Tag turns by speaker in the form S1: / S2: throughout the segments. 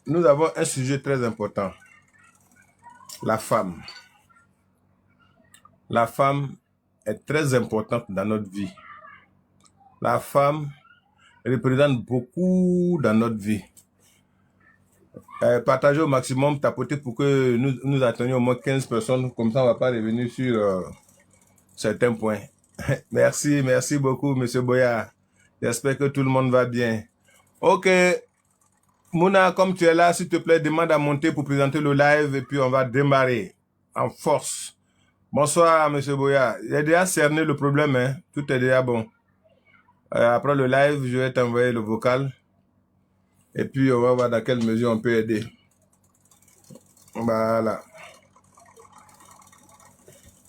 S1: nous avons un sujet très important. La femme. La femme est très importante dans notre vie. La femme représente beaucoup dans notre vie. Partagez au maximum, tapotez pour que nous atteignions au moins 15 personnes. Comme ça, on ne va pas revenir sur certains points. Merci beaucoup, Monsieur Boya. J'espère que tout le monde va bien. Ok. Mouna, comme tu es là, s'il te plaît, demande à monter pour présenter le live et puis on va démarrer en force. Bonsoir, Monsieur Boya. J'ai déjà cerné le problème, hein. Tout est déjà bon. Après le live, je vais t'envoyer le vocal et puis on va voir dans quelle mesure on peut aider. Voilà.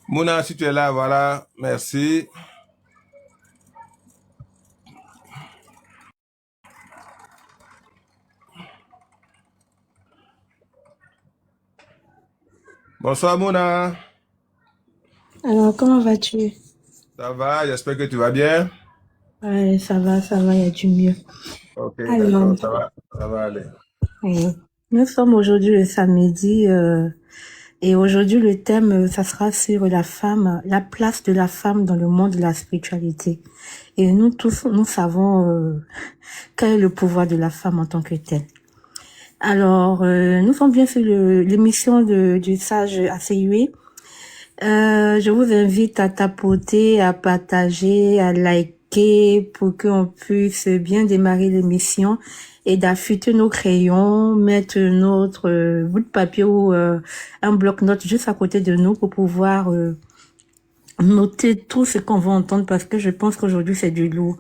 S1: Mouna, si tu es là, voilà. Merci. Bonsoir, Mouna.
S2: Alors, comment vas-tu?
S1: Ça va, j'espère que tu vas bien.
S2: Ouais, ça va, il y a du mieux.
S1: Ok,
S2: Alors,
S1: d'accord, ça va aller.
S2: oui. Nous sommes aujourd'hui le samedi et aujourd'hui le thème, ça sera sur la femme, la place de la femme dans le monde de la spiritualité. Et nous tous, nous savons quel est le pouvoir de la femme en tant que telle. Alors, nous sommes bien sur l'émission du sage ACUE. Je vous invite à tapoter, à partager, à liker pour qu'on puisse bien démarrer l'émission et d'affûter nos crayons, mettre notre bout de papier ou un bloc-notes juste à côté de nous pour pouvoir noter tout ce qu'on va entendre parce que je pense qu'aujourd'hui c'est du lourd.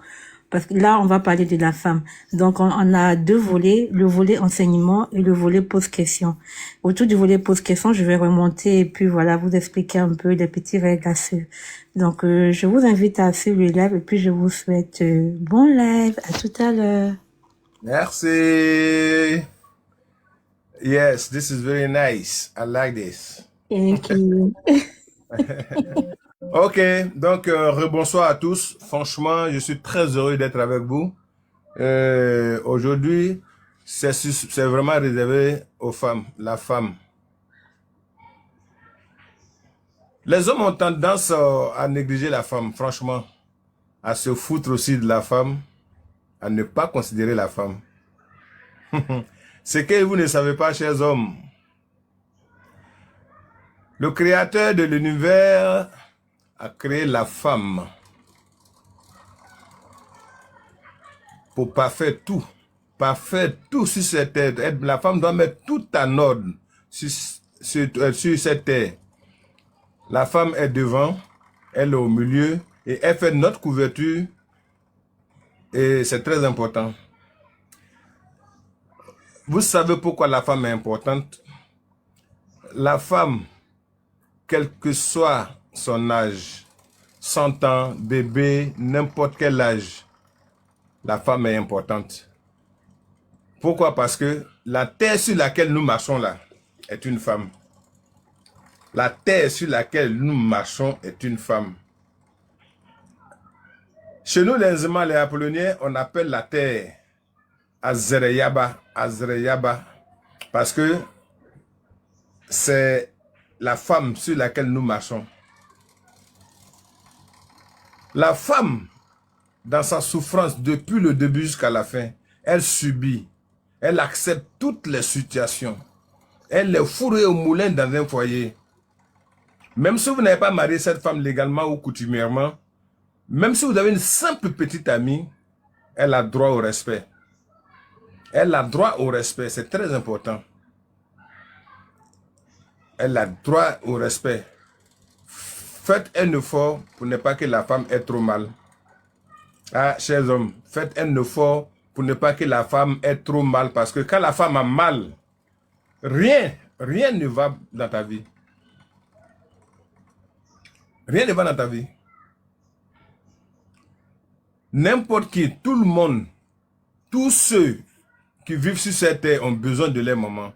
S2: Parce que là, on va parler de la femme. Donc, on a deux volets, le volet enseignement et le volet pose-question. Autour du volet pose-question, je vais remonter et puis voilà, vous expliquer un peu les petits règles à suivre. Donc, je vous invite à suivre le live et puis je vous souhaite bon live. À tout à l'heure.
S1: Merci. Yes, this is very nice. I like this.
S2: Thank you.
S1: Ok, donc rebonsoir à tous. Franchement, je suis très heureux d'être avec vous. Aujourd'hui, c'est vraiment réservé aux femmes, la femme. Les hommes ont tendance à négliger la femme, franchement, à se foutre aussi de la femme, à ne pas considérer la femme. Ce que vous ne savez pas, chers hommes, le créateur de l'univers a créé la femme pour parfaire tout sur cette terre. La femme doit mettre tout en ordre sur cette terre. La femme est devant, elle est au milieu et elle fait notre couverture et c'est très important. Vous savez pourquoi la femme est importante? La femme, quel que soit son âge, 100 ans, bébé, n'importe quel âge, la femme est importante. Pourquoi? Parce que la terre sur laquelle nous marchons là est une femme. La terre sur laquelle nous marchons est une femme. Chez nous, les Nzema, les Apolloniens, on appelle la terre Azreyaba, parce que c'est la femme sur laquelle nous marchons. La femme, dans sa souffrance, depuis le début jusqu'à la fin, elle subit, elle accepte toutes les situations. Elle est fourrée au moulin dans un foyer. Même si vous n'avez pas marié cette femme légalement ou coutumièrement, même si vous avez une simple petite amie, elle a droit au respect. Elle a droit au respect, c'est très important. Elle a droit au respect. Faites un effort pour ne pas que la femme ait trop mal. Ah, chers hommes, faites un effort pour ne pas que la femme ait trop mal. Parce que quand la femme a mal, rien ne va dans ta vie. Rien ne va dans ta vie. N'importe qui, tout le monde, tous ceux qui vivent sur cette terre ont besoin de leur maman.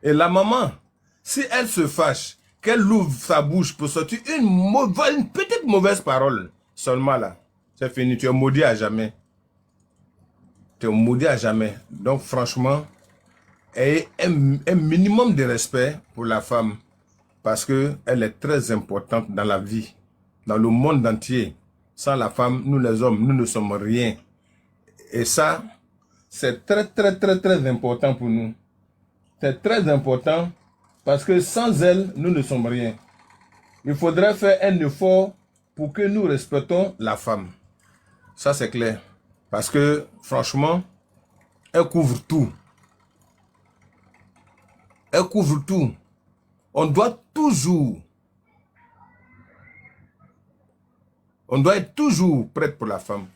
S1: Et la maman, si elle se fâche, qu'elle ouvre sa bouche pour sortir une petite mauvaise parole, seulement là, c'est fini, tu es maudit à jamais. Tu es maudit à jamais. Donc franchement, ayez un minimum de respect pour la femme parce qu'elle est très importante dans la vie, dans le monde entier. Sans la femme, nous les hommes, nous ne sommes rien. Et ça, c'est très, très, très, très important pour nous. C'est très important parce que sans elle, nous ne sommes rien. Il faudrait faire un effort pour que nous respectons la femme. Ça, c'est clair. Parce que, franchement, elle couvre tout. Elle couvre tout. On doit être toujours prête pour la femme.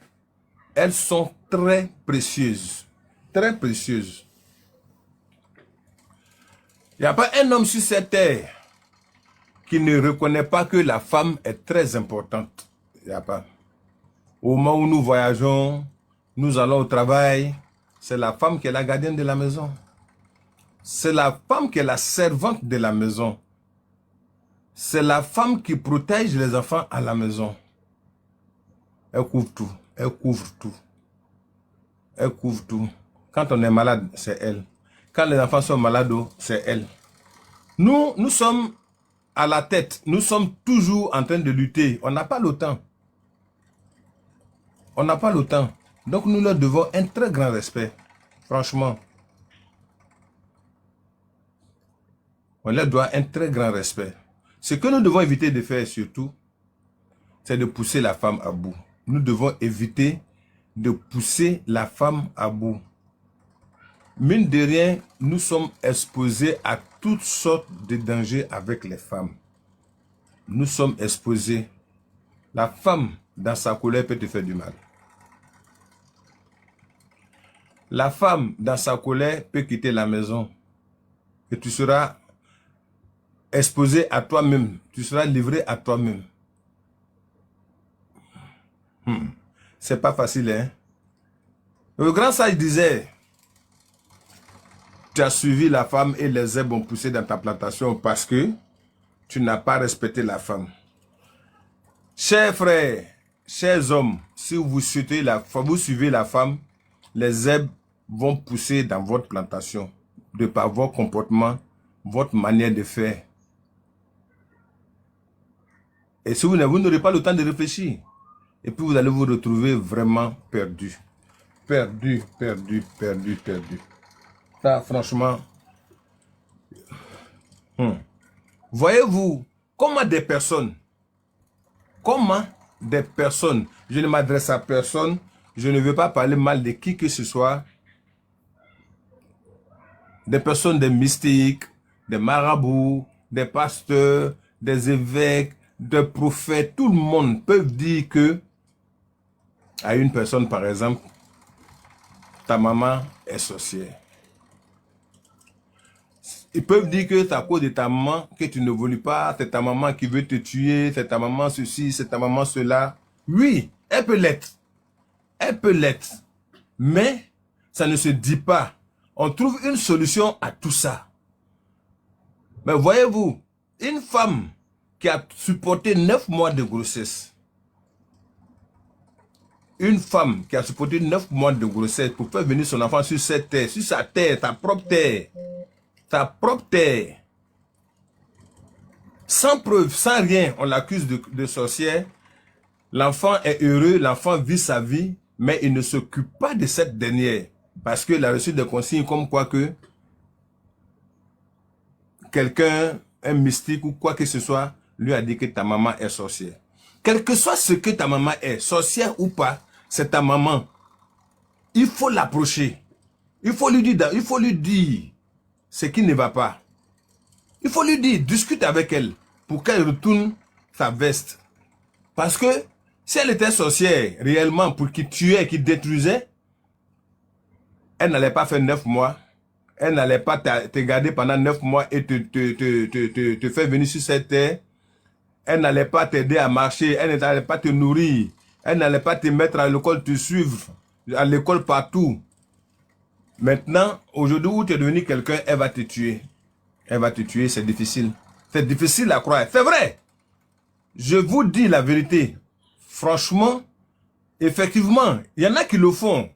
S1: Elles sont très précieuses. Très précieuses. Il n'y a pas un homme sur cette terre qui ne reconnaît pas que la femme est très importante. Il n'y a pas. Au moment où nous voyageons, nous allons au travail, c'est la femme qui est la gardienne de la maison. C'est la femme qui est la servante de la maison. C'est la femme qui protège les enfants à la maison. Elle couvre tout. Elle couvre tout. Elle couvre tout. Quand on est malade, c'est elle. Quand les enfants sont malades, c'est elle. Nous sommes à la tête. Nous sommes toujours en train de lutter. On n'a pas le temps. On n'a pas le temps. Donc nous leur devons un très grand respect. Franchement. On leur doit un très grand respect. Ce que nous devons éviter de faire surtout, c'est de pousser la femme à bout. Nous devons éviter de pousser la femme à bout. Mine de rien, nous sommes exposés à toutes sortes de dangers avec les femmes. Nous sommes exposés. La femme, dans sa colère, peut te faire du mal. La femme, dans sa colère, peut quitter la maison. Et tu seras exposé à toi-même. Tu seras livré à toi-même. C'est pas facile, hein? Le grand sage disait, tu as suivi la femme et les herbes ont poussé dans ta plantation parce que tu n'as pas respecté la femme. Chers frères, chers hommes, si vous suivez la femme, les herbes vont pousser dans votre plantation de par votre comportement, votre manière de faire. Et si vous n'aurez pas le temps de réfléchir, et puis vous allez vous retrouver vraiment perdu. Perdu. Ça, franchement. Voyez-vous, comment des personnes, je ne m'adresse à personne, je ne veux pas parler mal de qui que ce soit, des personnes, des mystiques, des marabouts, des pasteurs, des évêques, des prophètes, tout le monde peut dire que à une personne, par exemple, ta maman est sorcière. Ils peuvent dire que c'est à cause de ta maman que tu ne voulais pas, c'est ta maman qui veut te tuer, c'est ta maman ceci, c'est ta maman cela. Oui, elle peut l'être. Elle peut l'être. Mais ça ne se dit pas. On trouve une solution à tout ça. Mais voyez-vous, une femme qui a supporté 9 mois de grossesse, une femme qui a supporté 9 mois de grossesse pour faire venir son enfant sur cette terre, sur sa terre, ta propre terre, sans preuve, sans rien, on l'accuse de sorcière. L'enfant est heureux, l'enfant vit sa vie, mais il ne s'occupe pas de cette dernière, parce qu'il a reçu des consignes comme quoi que quelqu'un, un mystique ou quoi que ce soit, lui a dit que ta maman est sorcière. Quel que soit ce que ta maman est, sorcière ou pas, c'est ta maman. Il faut l'approcher. Il faut lui dire ce qui ne va pas. Il faut lui dire, discute avec elle pour qu'elle retourne sa veste. Parce que si elle était sorcière réellement pour qui tuait, qui détruisait, elle n'allait pas faire 9 mois. Elle n'allait pas te garder pendant 9 mois et te faire venir sur cette terre. Elle n'allait pas t'aider à marcher. Elle n'allait pas te nourrir. Elle n'allait pas te mettre à l'école, te suivre. À l'école partout. Maintenant, aujourd'hui où tu es devenu quelqu'un, elle va te tuer. Elle va te tuer, c'est difficile. C'est difficile à croire. C'est vrai. Je vous dis la vérité. Franchement, effectivement, il y en a qui le font.